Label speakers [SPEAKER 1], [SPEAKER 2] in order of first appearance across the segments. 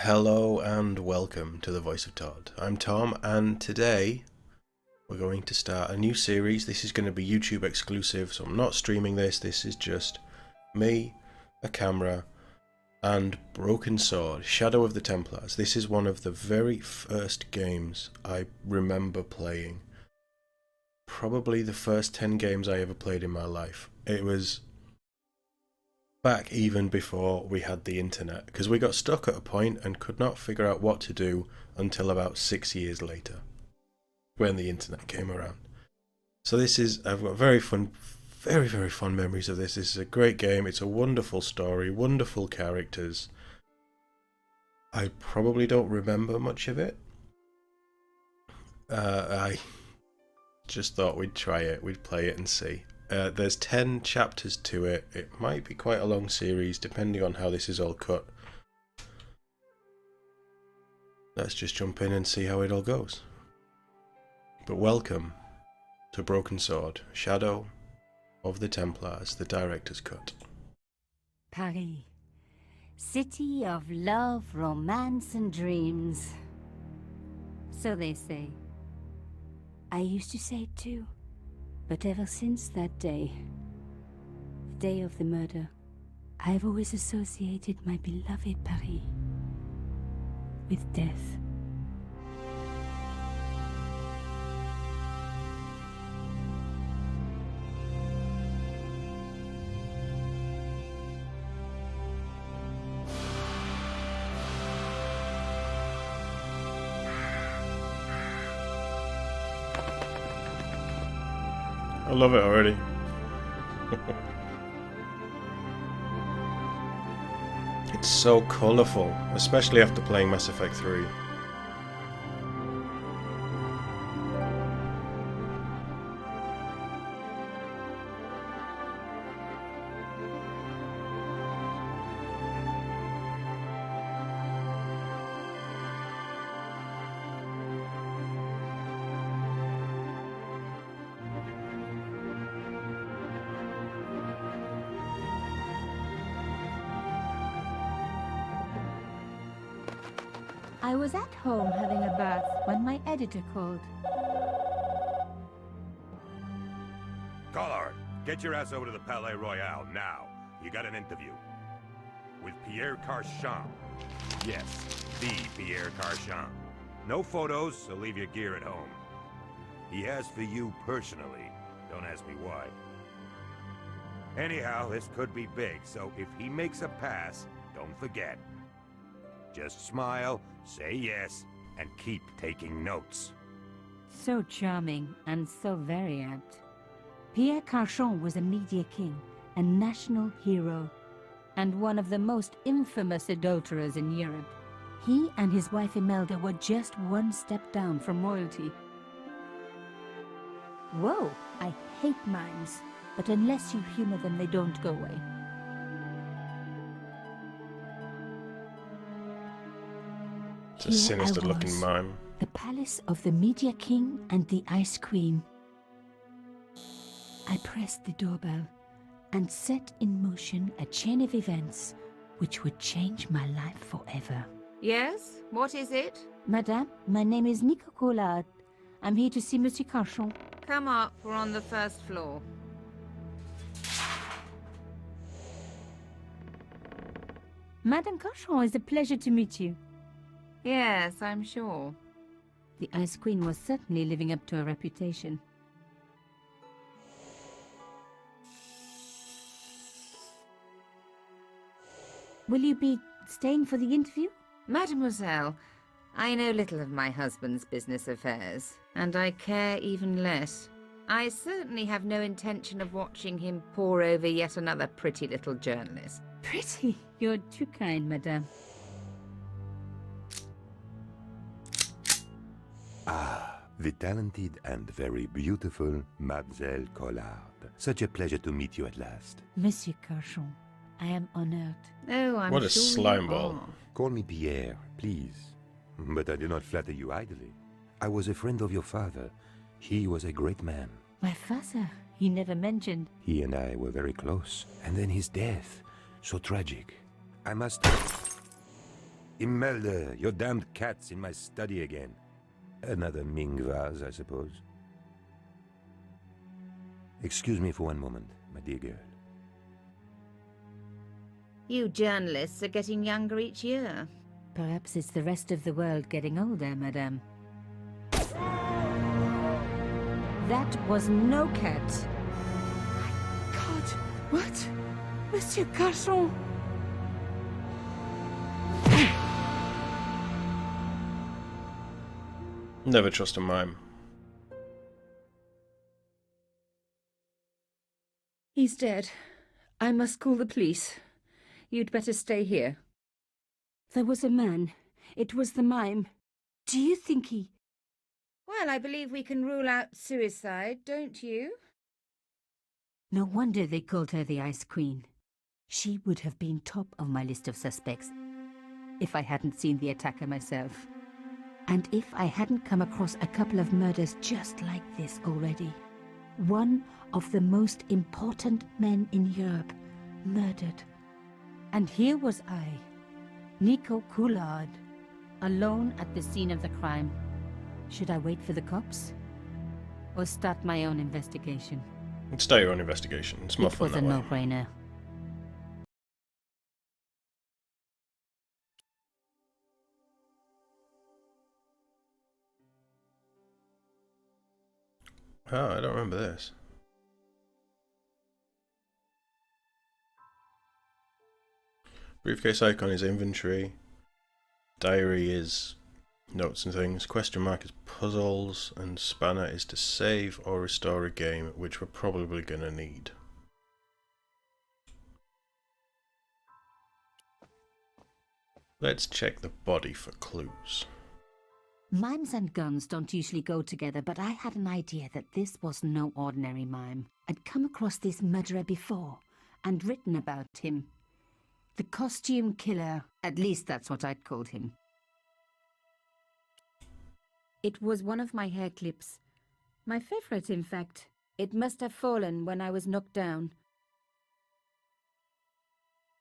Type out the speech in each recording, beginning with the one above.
[SPEAKER 1] Hello and welcome to the Voice of Todd. I'm Tom, and today we're going to start a new series. This is going to be YouTube exclusive, so I'm not streaming this. This is just me, a camera, and Broken Sword, Shadow of the Templars. This is one of the very first games I remember playing. Probably the first 10 games I ever played in my life. It was back even before we had the internet, because we got stuck at a point and could not figure out what to do until about 6 years later, when the internet came around. So I've got very fond memories of this. This is a great game. It's a wonderful story, wonderful characters. I probably don't remember much of it. I just thought we'd try it, we'd play it and see. There's 10 chapters to it. It might be quite a long series, depending on how this is all cut. Let's just jump in and see how it all goes. But welcome to Broken Sword, Shadow of the Templars, the director's cut.
[SPEAKER 2] Paris, city of love, romance, and dreams. So they say. I used to say it too. But ever since that day, the day of the murder, I've always associated my beloved Paris with death.
[SPEAKER 1] I love it already. It's so colourful, especially after playing Mass Effect 3.
[SPEAKER 2] I was at home having a bath when my editor called.
[SPEAKER 3] Collard, get your ass over to the Palais Royal now. You got an interview. With Pierre Carchon. Yes, the Pierre Carchon. No photos, so leave your gear at home. He asked for you personally. Don't ask me why. Anyhow, this could be big, so if he makes a pass, don't forget. Just smile, say yes, and keep taking notes.
[SPEAKER 2] So charming and so very apt. Pierre Carchon was a media king, a national hero, and one of the most infamous adulterers in Europe. He and his wife Imelda were just one step down from royalty. Whoa, I hate mimes, but unless you humor them, they don't go away.
[SPEAKER 1] It's a sinister looking mime.
[SPEAKER 2] The palace of the Media King and the Ice Queen. I pressed the doorbell and set in motion a chain of events which would change my life forever.
[SPEAKER 4] Yes? What is it?
[SPEAKER 2] Madame, my name is Nico Collard. I'm here to see Monsieur Carchon.
[SPEAKER 4] Come up, we're on the first floor.
[SPEAKER 2] Madame Carchon, it's a pleasure to meet you.
[SPEAKER 4] Yes, I'm sure.
[SPEAKER 2] The Ice Queen was certainly living up to her reputation. Will you be staying for the interview?
[SPEAKER 4] Mademoiselle, I know little of my husband's business affairs, and I care even less. I certainly have no intention of watching him pore over yet another pretty little journalist.
[SPEAKER 2] Pretty? You're too kind, madame.
[SPEAKER 3] Ah, the talented and very beautiful Mademoiselle Collard. Such a pleasure to meet you at last.
[SPEAKER 2] Monsieur Carchon, I am honored.
[SPEAKER 4] Oh, I'm
[SPEAKER 1] What a
[SPEAKER 4] sure you
[SPEAKER 1] slime ball.
[SPEAKER 4] are.
[SPEAKER 3] Call me Pierre, please. But I do not flatter you idly. I was a friend of your father. He was a great man.
[SPEAKER 2] My father, he never mentioned.
[SPEAKER 3] He and I were very close. And then his death. So tragic. I must... Imelda, your damned cat's in my study again. Another Ming vase, I suppose. Excuse me for one moment, my dear girl.
[SPEAKER 4] You journalists are getting younger each year.
[SPEAKER 2] Perhaps it's the rest of the world getting older, madame. That was no cat.
[SPEAKER 5] God, what? Monsieur Garçon!
[SPEAKER 1] Never trust a mime.
[SPEAKER 5] He's dead. I must call the police. You'd better stay here.
[SPEAKER 2] There was a man. It was the mime. Do you think he...
[SPEAKER 4] Well, I believe we can rule out suicide, don't you?
[SPEAKER 2] No wonder they called her the Ice Queen. She would have been top of my list of suspects if I hadn't seen the attacker myself. And if I hadn't come across a couple of murders just like this already. One of the most important men in Europe murdered. And here was I, Nico Coulard, alone at the scene of the crime. Should I wait for the cops? Or start my own investigation?
[SPEAKER 1] Start your own investigation. It's more
[SPEAKER 2] It
[SPEAKER 1] fun
[SPEAKER 2] was a
[SPEAKER 1] that way.
[SPEAKER 2] no-brainer.
[SPEAKER 1] Oh, I don't remember this. Briefcase icon is inventory. Diary is notes and things. Question mark is puzzles. And spanner is to save or restore a game, which we're probably going to need. Let's check the body for clues.
[SPEAKER 2] Mimes and guns don't usually go together, but I had an idea that this was no ordinary mime. I'd come across this murderer before, and written about him. The costume killer, at least that's what I'd called him. It was one of my hair clips. My favorite, in fact. It must have fallen when I was knocked down.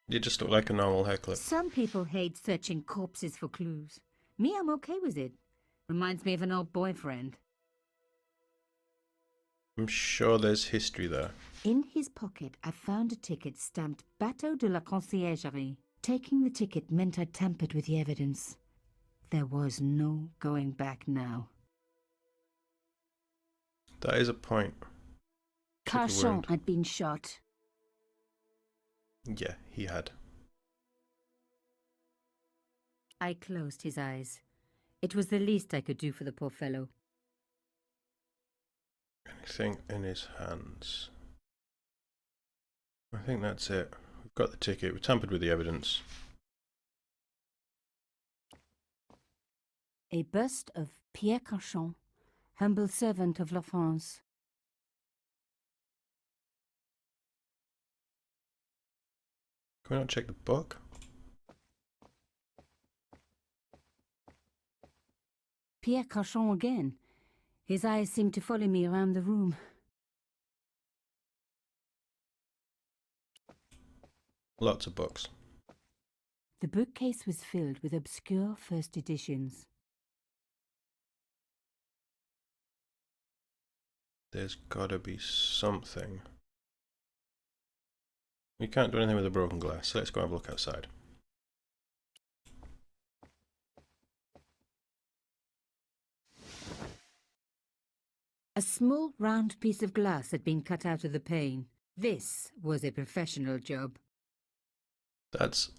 [SPEAKER 1] You just look like a normal hair clip.
[SPEAKER 2] Some people hate searching corpses for clues. Me, I'm okay with it. Reminds me of an old boyfriend.
[SPEAKER 1] I'm sure there's history there.
[SPEAKER 2] In his pocket, I found a ticket stamped Bateau de la Conciergerie. Taking the ticket meant I tampered with the evidence. There was no going back now.
[SPEAKER 1] That is a point. Took a
[SPEAKER 2] Carchon
[SPEAKER 1] wound.
[SPEAKER 2] had been shot.
[SPEAKER 1] Yeah, he had.
[SPEAKER 2] I closed his eyes. It was the least I could do for the poor fellow.
[SPEAKER 1] Anything in his hands? I think that's it. We've got the ticket. We've tampered with the evidence.
[SPEAKER 2] A bust of Pierre Carchon, humble servant of La France.
[SPEAKER 1] Can we not check the book?
[SPEAKER 2] Pierre Carchon again. His eyes seemed to follow me around the room.
[SPEAKER 1] Lots of books.
[SPEAKER 2] The bookcase was filled with obscure first editions.
[SPEAKER 1] There's gotta be something. We can't do anything with the broken glass, so let's go have a look outside.
[SPEAKER 2] A small round piece of glass had been cut out of the pane. This was a professional job.
[SPEAKER 1] That's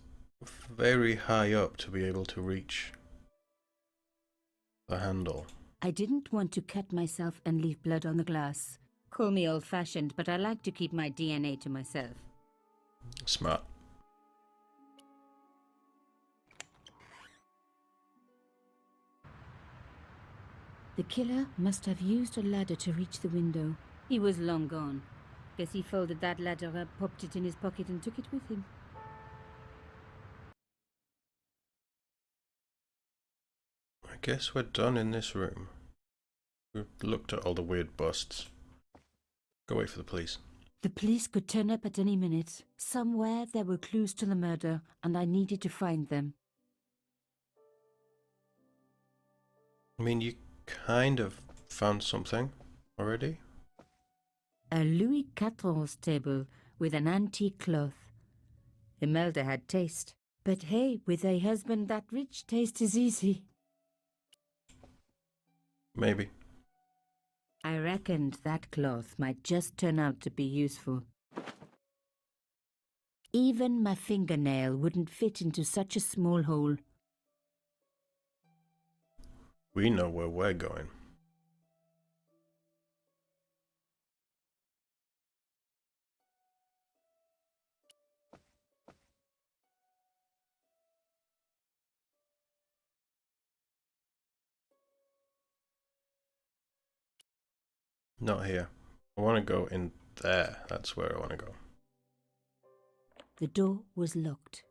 [SPEAKER 1] very high up to be able to reach the handle.
[SPEAKER 2] I didn't want to cut myself and leave blood on the glass. Call me old-fashioned, but I like to keep my DNA to myself.
[SPEAKER 1] Smart.
[SPEAKER 2] The killer must have used a ladder to reach the window. He was long gone. Guess he folded that ladder up, popped it in his pocket and took it with him.
[SPEAKER 1] I guess we're done in this room. We've looked at all the weird busts. Go wait for the police.
[SPEAKER 2] The police could turn up at any minute. Somewhere there were clues to the murder, and I needed to find them.
[SPEAKER 1] I mean, you kind of found something already.
[SPEAKER 5] A Louis XIV table with an antique cloth. Imelda had taste. But hey, with a husband that rich, taste is easy.
[SPEAKER 1] Maybe.
[SPEAKER 5] I reckoned that cloth might just turn out to be useful. Even my fingernail wouldn't fit into such a small hole.
[SPEAKER 1] We know where we're going. Not here. I want to go in there. That's where I want to go.
[SPEAKER 5] The door was locked.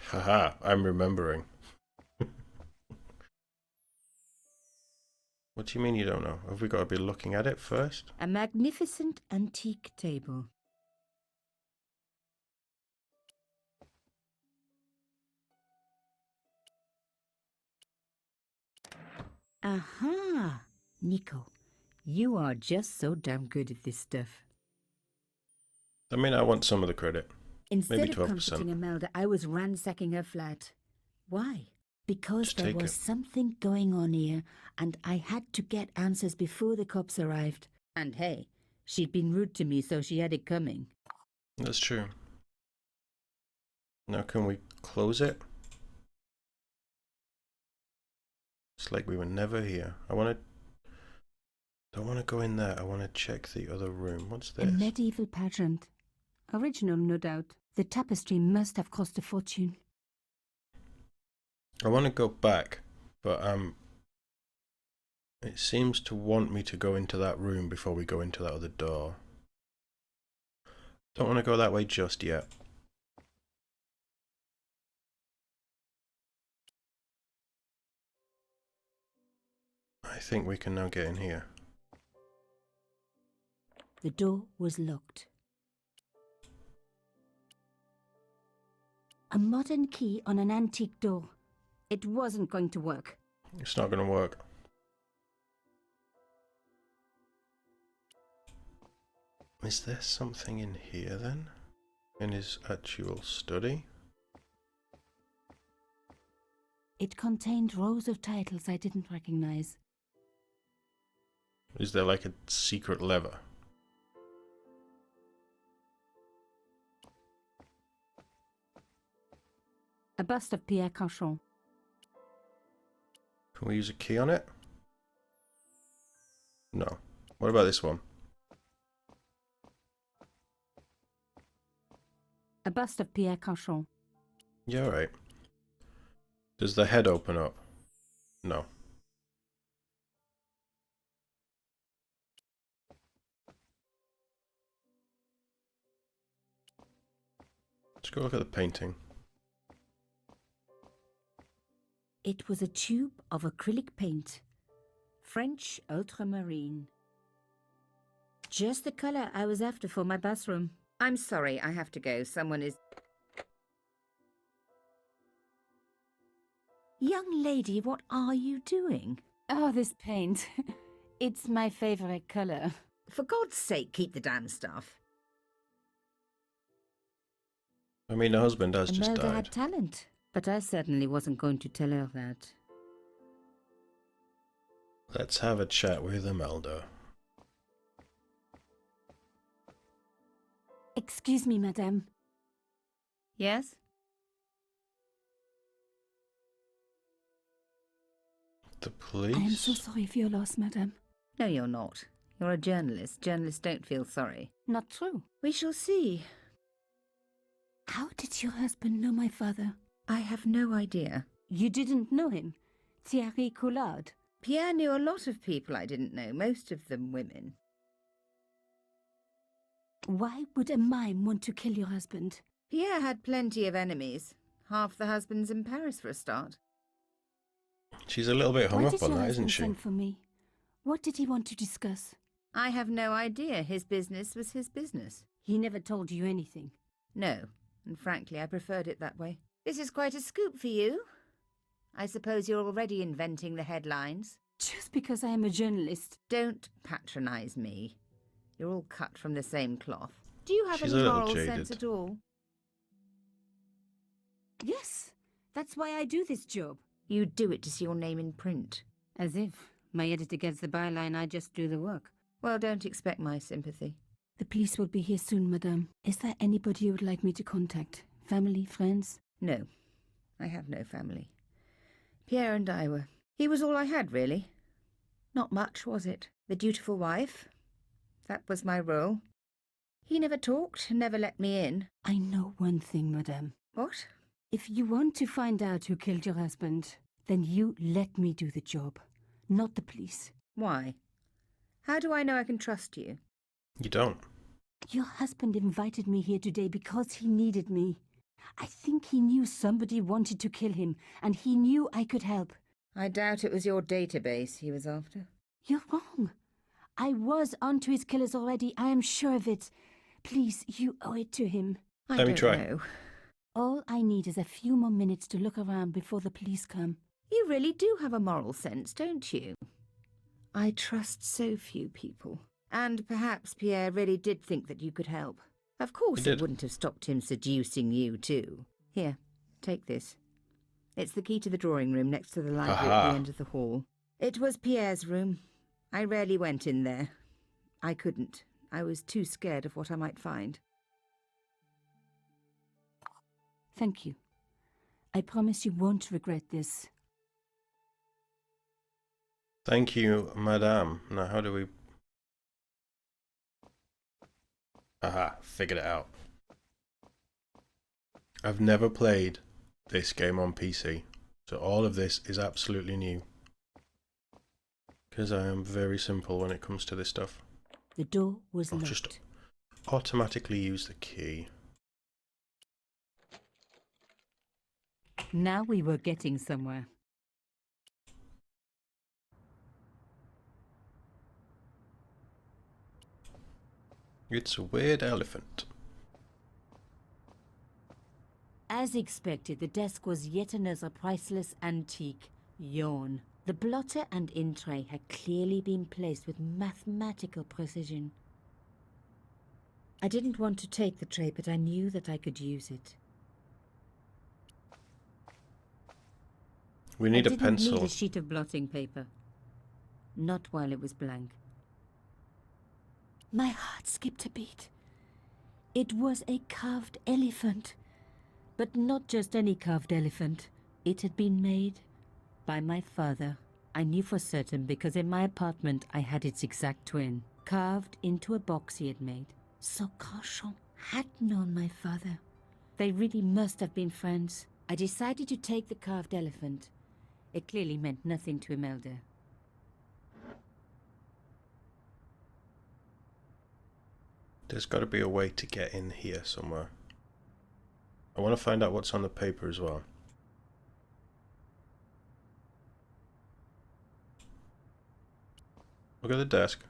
[SPEAKER 1] Haha, I'm remembering. What do you mean you don't know? Have we got to be looking at it first?
[SPEAKER 5] A magnificent antique table. Aha! Nico, you are just so damn good at this stuff.
[SPEAKER 1] I mean, I want some of the credit.
[SPEAKER 5] Instead
[SPEAKER 1] Maybe
[SPEAKER 5] of
[SPEAKER 1] 12%.
[SPEAKER 5] comforting Imelda, I was ransacking her flat. Why? Because
[SPEAKER 1] Just
[SPEAKER 5] there
[SPEAKER 1] take
[SPEAKER 5] was
[SPEAKER 1] it.
[SPEAKER 5] something going on here, and I had to get answers before the cops arrived. And hey, she'd been rude to me, so she had it coming.
[SPEAKER 1] That's true. Now can we close it? It's like we were never here. Don't want to go in there. I want to check the other room. What's
[SPEAKER 2] A
[SPEAKER 1] this?
[SPEAKER 2] medieval pageant. Original, no doubt. The tapestry must have cost a fortune.
[SPEAKER 1] I want to go back, but it seems to want me to go into that room before we go into that other door. Don't want to go that way just yet. I think we can now get in here.
[SPEAKER 2] The door was locked. A modern key on an antique door. It wasn't going to work.
[SPEAKER 1] It's not going to work. Is there something in here then? In his actual study?
[SPEAKER 2] It contained rows of titles I didn't recognize.
[SPEAKER 1] Is there like a secret lever?
[SPEAKER 2] A bust of Pierre Cauchon.
[SPEAKER 1] Can we use a key on it? No. What about this one?
[SPEAKER 2] A bust of Pierre Cauchon.
[SPEAKER 1] Yeah, alright. Does the head open up? No. Let's go look at the painting.
[SPEAKER 2] It was a tube of acrylic paint. French ultramarine. Just the color I was after for my bathroom.
[SPEAKER 4] I'm sorry, I have to go. Someone is...
[SPEAKER 2] Young lady, what are you doing? Oh, this paint. It's my favorite color.
[SPEAKER 4] For God's sake, keep the damn stuff.
[SPEAKER 1] I mean, her husband has just
[SPEAKER 2] Imelda
[SPEAKER 1] died.
[SPEAKER 2] had talent.
[SPEAKER 5] But I certainly wasn't going to tell her that.
[SPEAKER 1] Let's have a chat with Imelda.
[SPEAKER 2] Excuse me, madame.
[SPEAKER 4] Yes?
[SPEAKER 1] The police?
[SPEAKER 2] I am so sorry for your loss, madame.
[SPEAKER 4] No, you're not. You're a journalist. Journalists don't feel sorry.
[SPEAKER 2] Not true.
[SPEAKER 4] We shall see.
[SPEAKER 2] How did your husband know my father?
[SPEAKER 4] I have no idea.
[SPEAKER 2] You didn't know him? Thierry Collard.
[SPEAKER 4] Pierre knew a lot of people I didn't know, most of them women.
[SPEAKER 2] Why would a mime want to kill your husband?
[SPEAKER 4] Pierre had plenty of enemies. Half the husbands in Paris for a start.
[SPEAKER 1] She's a little bit hung
[SPEAKER 2] Why
[SPEAKER 1] up
[SPEAKER 2] did
[SPEAKER 1] on
[SPEAKER 2] your
[SPEAKER 1] that, isn't
[SPEAKER 2] husband
[SPEAKER 1] she?
[SPEAKER 2] send for me? What did he want to discuss?
[SPEAKER 4] I have no idea. His business was his business.
[SPEAKER 2] He never told you anything.
[SPEAKER 4] No, and frankly, I preferred it that way. This is quite a scoop for you. I suppose you're already inventing the headlines.
[SPEAKER 2] Just because I am a journalist.
[SPEAKER 4] Don't patronize me. You're all cut from the same cloth. Do you have
[SPEAKER 1] She's
[SPEAKER 4] any
[SPEAKER 1] a little
[SPEAKER 4] moral
[SPEAKER 1] jaded.
[SPEAKER 4] sense at all?
[SPEAKER 2] Yes, that's why I do this job.
[SPEAKER 4] You do it to see your name in print.
[SPEAKER 2] As if my editor gets the byline, I just do the work.
[SPEAKER 4] Well, don't expect my sympathy.
[SPEAKER 2] The police will be here soon, madame. Is there anybody you would like me to contact? Family, friends?
[SPEAKER 4] No, I have no family. Pierre and I were... He was all I had, really. Not much, was it? The dutiful wife. That was my role. He never talked, never let me in.
[SPEAKER 2] I know one thing, madame.
[SPEAKER 4] What?
[SPEAKER 2] If you want to find out who killed your husband, then you let me do the job, not the police.
[SPEAKER 4] Why? How do I know I can trust you?
[SPEAKER 1] You don't.
[SPEAKER 2] Your husband invited me here today because he needed me. I think he knew somebody wanted to kill him, and he knew I could help.
[SPEAKER 4] I doubt it was your database he was after.
[SPEAKER 2] You're wrong. I was onto his killers already, I am sure of it. Please, you owe it to him.
[SPEAKER 4] I
[SPEAKER 1] Let me
[SPEAKER 4] don't
[SPEAKER 1] try.
[SPEAKER 4] know.
[SPEAKER 2] All I need is a few more minutes to look around before the police come.
[SPEAKER 4] You really do have a moral sense, don't you? I trust so few people. And perhaps Pierre really did think that you could help. Of course
[SPEAKER 1] He did.
[SPEAKER 4] it wouldn't have stopped him seducing you too. Here, take this. It's the key to the drawing room next to the library at
[SPEAKER 1] Aha.
[SPEAKER 4] the end of the hall. It was Pierre's room. I rarely went in there. I couldn't. I was too scared of what I might find.
[SPEAKER 2] Thank you. I promise you won't regret this.
[SPEAKER 1] Thank you, madame. Now, how do we... Aha, figured it out. I've never played this game on PC, so all of this is absolutely new. Because I am very simple when it comes to this stuff.
[SPEAKER 2] The door was
[SPEAKER 1] I'll
[SPEAKER 2] locked.
[SPEAKER 1] just automatically use the key.
[SPEAKER 2] Now we were getting somewhere.
[SPEAKER 1] It's a weird elephant.
[SPEAKER 2] As expected, the desk was yet another priceless antique. Yawn. The blotter and in tray had clearly been placed with mathematical precision. I didn't want to take the tray, but I knew that I could use it.
[SPEAKER 1] We need
[SPEAKER 2] I
[SPEAKER 1] a
[SPEAKER 2] didn't
[SPEAKER 1] pencil.
[SPEAKER 2] need a sheet of blotting paper. Not while it was blank. My heart skipped a beat. It was a carved elephant. But not just any carved elephant. It had been made by my father. I knew for certain because in my apartment I had its exact twin, carved into a box he had made. So Carchon had known my father. They really must have been friends. I decided to take the carved elephant. It clearly meant nothing to Imelda.
[SPEAKER 1] There's got to be a way to get in here somewhere. I want to find out what's on the paper as well. Look at the desk.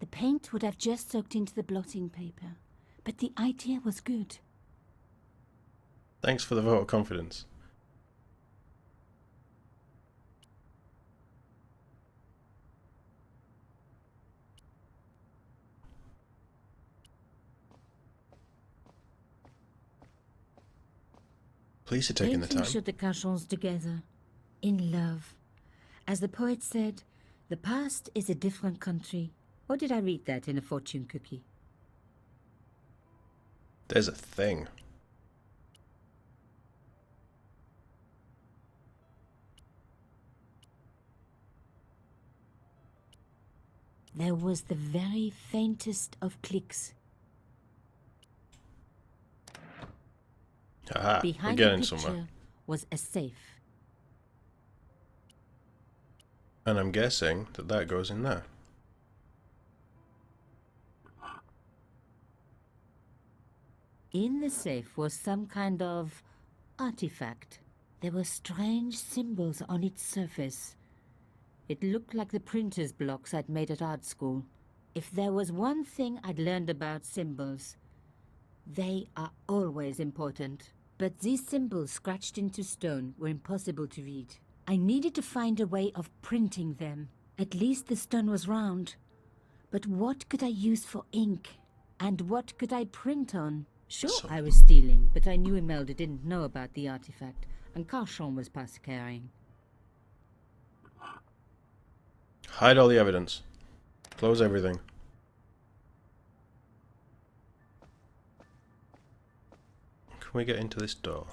[SPEAKER 2] The paint would have just soaked into the blotting paper, but the idea was good.
[SPEAKER 1] Thanks for the vote of confidence. Police are taking the
[SPEAKER 2] Painting
[SPEAKER 1] time.
[SPEAKER 2] showed the Carchons together, in love. As the poet said, the past is a different country. Or did I read that in a fortune cookie?
[SPEAKER 1] There's a thing.
[SPEAKER 2] There was the very faintest of clicks.
[SPEAKER 1] Aha, we're
[SPEAKER 2] Behind the
[SPEAKER 1] getting
[SPEAKER 2] picture
[SPEAKER 1] somewhere.
[SPEAKER 2] was a safe.
[SPEAKER 1] And I'm guessing that that goes in there.
[SPEAKER 2] In the safe was some kind of artifact.
[SPEAKER 5] There were strange symbols on its surface. It looked like the printer's blocks I'd made at art school. If there was one thing I'd learned about symbols, they are always important. But these symbols scratched into stone were impossible to read. I needed to find a way of printing them. At least the stone was round. But what could I use for ink? And what could I print on? Sure, I was stealing, but I knew Imelda didn't know about the artifact, and Carchon was past carrying.
[SPEAKER 1] Hide all the evidence. Close everything. Can we get into this door?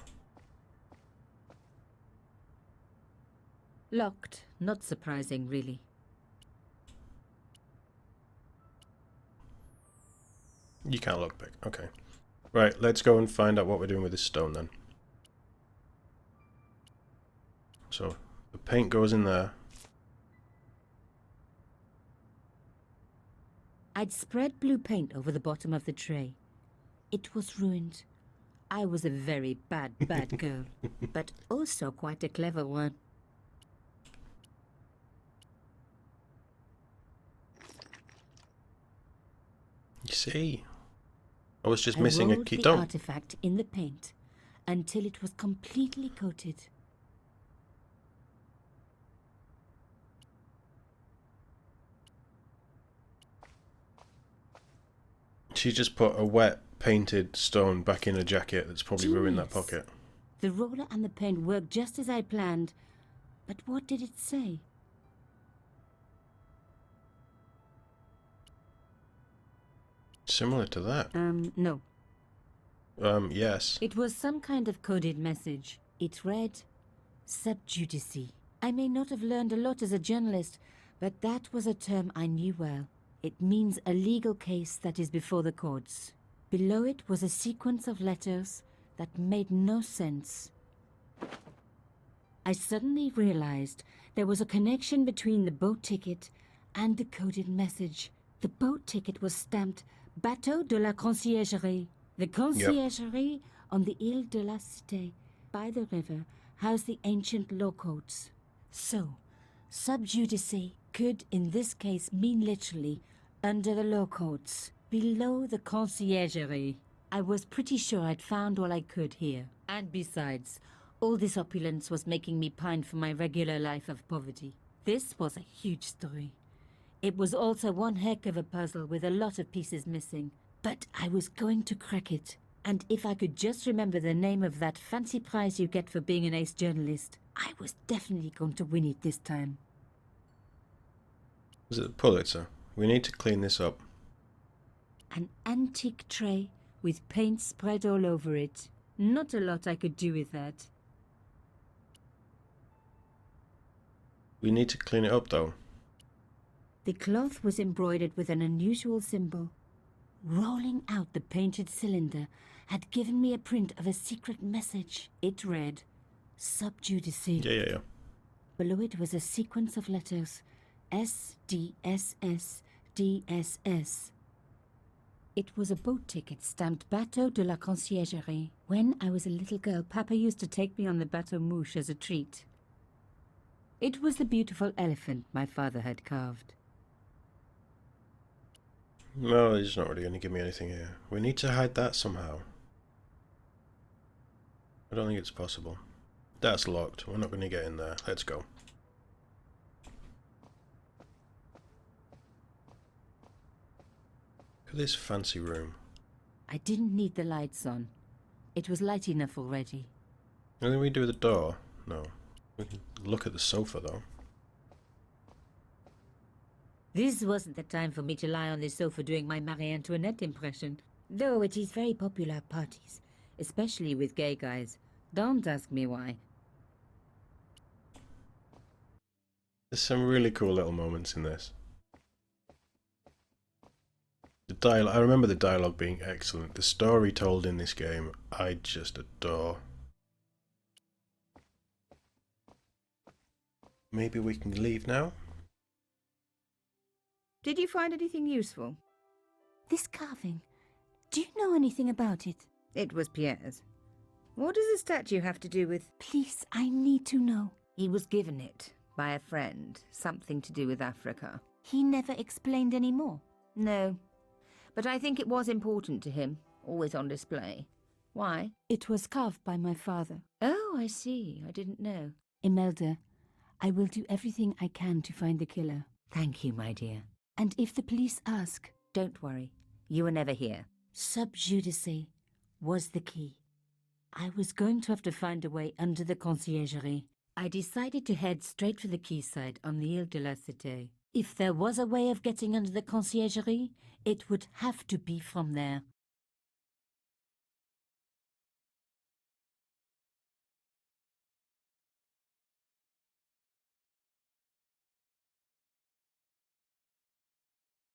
[SPEAKER 5] Locked. Not surprising, really.
[SPEAKER 1] You can't look back. Okay. Right, let's go and find out what we're doing with this stone then. So, the paint goes in there.
[SPEAKER 5] I'd spread blue paint over the bottom of the tray. It was ruined. I was a very bad girl, but also quite a clever one.
[SPEAKER 1] You see? I was just missing a key.
[SPEAKER 5] I rolled the artifact in the paint until it was completely coated.
[SPEAKER 1] She just put a wet painted stone back in a jacket that's probably ruined that pocket.
[SPEAKER 5] The roller and the paint worked just as I planned, but what did it say?
[SPEAKER 1] Similar to that.
[SPEAKER 5] No.
[SPEAKER 1] Yes.
[SPEAKER 5] It was some kind of coded message. It read, "Sub judice." I may not have learned a lot as a journalist, but that was a term I knew well. It means a legal case that is before the courts. Below it was a sequence of letters that made no sense. I suddenly realized there was a connection between the boat ticket and the coded message. The boat ticket was stamped Bateau de la Conciergerie. The Conciergerie on the Ile de la Cité, by the river, housed the ancient law courts. So, sub judice could in this case mean literally under the law courts, below the Conciergerie. I was pretty sure I'd found all I could here. And besides, all this opulence was making me pine for my regular life of poverty. This was a huge story. It was also one heck of a puzzle with a lot of pieces missing. But I was going to crack it. And if I could just remember the name of that fancy prize you get for being an ace journalist, I was definitely going to win it this time.
[SPEAKER 1] Was it the Pulitzer? We need to clean this up.
[SPEAKER 5] An antique tray with paint spread all over it. Not a lot I could do with that.
[SPEAKER 1] We need to clean it up though.
[SPEAKER 5] The cloth was embroidered with an unusual symbol. Rolling out the painted cylinder had given me a print of a secret message. It read, "Sub judice."
[SPEAKER 1] Yeah.
[SPEAKER 5] Below it was a sequence of letters, SDSS, DSS. It was a boat ticket stamped Bateau de la Conciergerie. When I was a little girl, Papa used to take me on the Bateau Mouche as a treat. It was the beautiful elephant my father had carved.
[SPEAKER 1] No, he's not really going to give me anything here. We need to hide that somehow. I don't think it's possible. That's locked. We're not going to get in there. Let's go. Look at this fancy room.
[SPEAKER 5] I didn't need the lights on. It was light enough already.
[SPEAKER 1] Anything we do with the door? No. We can look at the sofa though.
[SPEAKER 5] This wasn't the time for me to lie on the sofa doing my Marie Antoinette impression. Though it is very popular at parties, especially with gay guys. Don't ask me why.
[SPEAKER 1] There's some really cool little moments in this. I remember the dialogue being excellent. The story told in this game, I just adore. Maybe we can leave now?
[SPEAKER 4] Did you find anything useful?
[SPEAKER 2] This carving, do you know anything about it?
[SPEAKER 4] It was Pierre's. What does the statue have to do with...
[SPEAKER 2] Please, I need to know.
[SPEAKER 4] He was given it by a friend. Something to do with Africa.
[SPEAKER 2] He never explained any more.
[SPEAKER 4] No. But I think it was important to him. Always on display. Why?
[SPEAKER 2] It was carved by my father.
[SPEAKER 4] Oh, I see. I didn't know.
[SPEAKER 2] Imelda, I will do everything I can to find the killer.
[SPEAKER 4] Thank you, my dear.
[SPEAKER 2] And if the police ask,
[SPEAKER 4] Don't worry. You were never here.
[SPEAKER 2] sub judice was the key. I was going to have to find a way under the conciergerie.
[SPEAKER 5] I decided to head straight for the quayside on the Ile de la Cité. If there was a way of getting under the conciergerie, it would have to be from there.